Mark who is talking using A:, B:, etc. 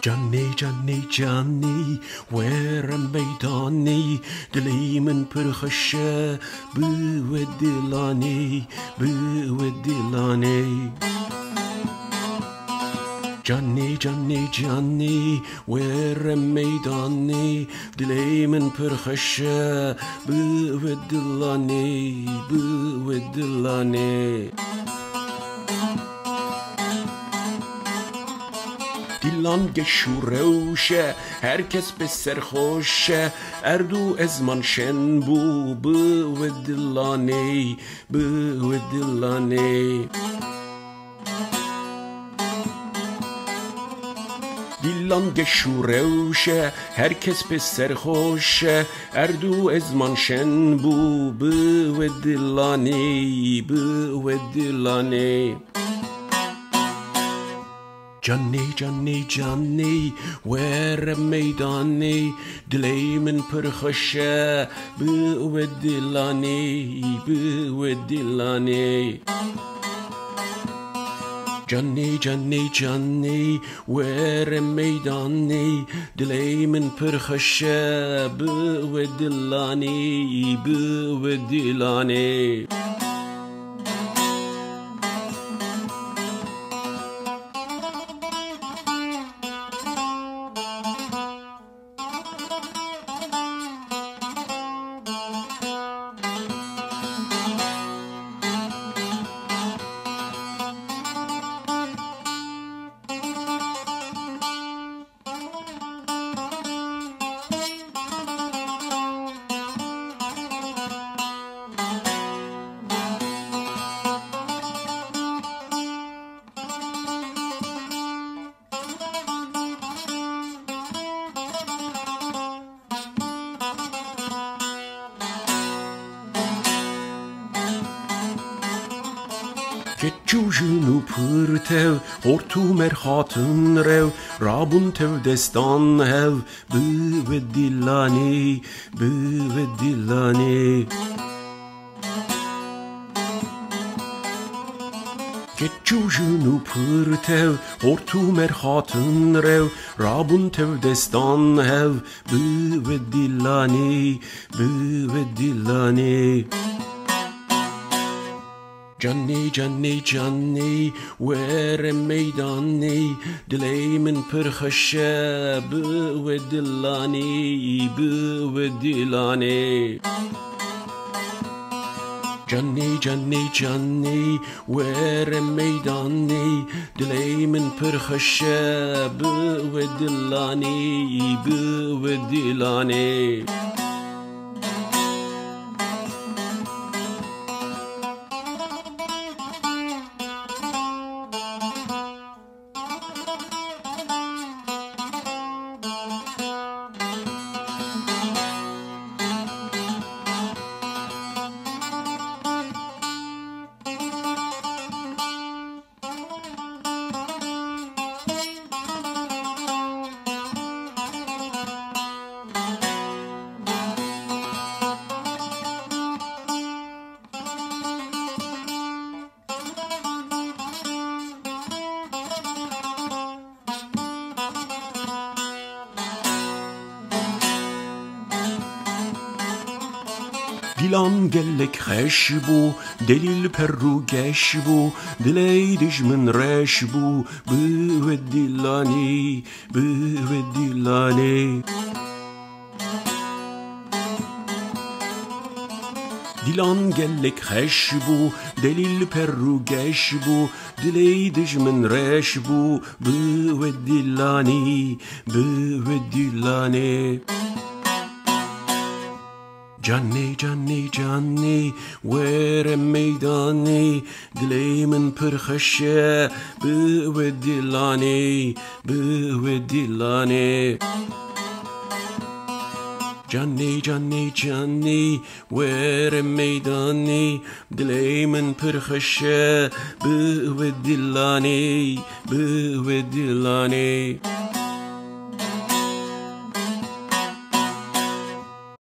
A: جانی جانی جانی ویر میدانی دلی من پرخشه بو دلانی بو دلانی جانی جانی جانی ویر میدانی دلی من پرخشه بو دلانی بو دلانی دیلان گشوروشه هر کس به سرخوشه اردو ازمان شن بو دلانی بو دلانی دیلان گشوروشه هر کس به سرخوشه اردو ازمان شن بو دلانی بو دلانی جانی جانی جانی ویر میدانی دلی من پرخشه بو دلانی بو دلانی جانی جانی جانی ویر میدانی دلی من پرخشه بو دلانی بو دلانی که جوجونو پرتو هورتو مرخاتن رو رابون تو دستان هو بو دلانی بو دلانی که جوجونو پرتو هورتو مرخاتن رو رابون تو دستان هو بو دلانی بو دلانی جانی جانی جانی ویر میدانی دلی من پرخشه بو دلانی بو دلانی جانی جانی جانی ویر میدانی دلی من پرخشه بو دلانی بو دلانی دیلان گلک خش بو دلیل پرو گش بو دلی دشمن رش بو بو دلانی بو دلانی دیلان گلک خش بو دلیل پرو گش بو دلی دشمن رش بو بو دلانی بو دلانی جانی جانی جانی ویر میدانی دلی من پرخشه بو دلانی بو دلانی جانی جانی جانی ویر میدانی دلی من پرخشه بو دلانی بو دلانی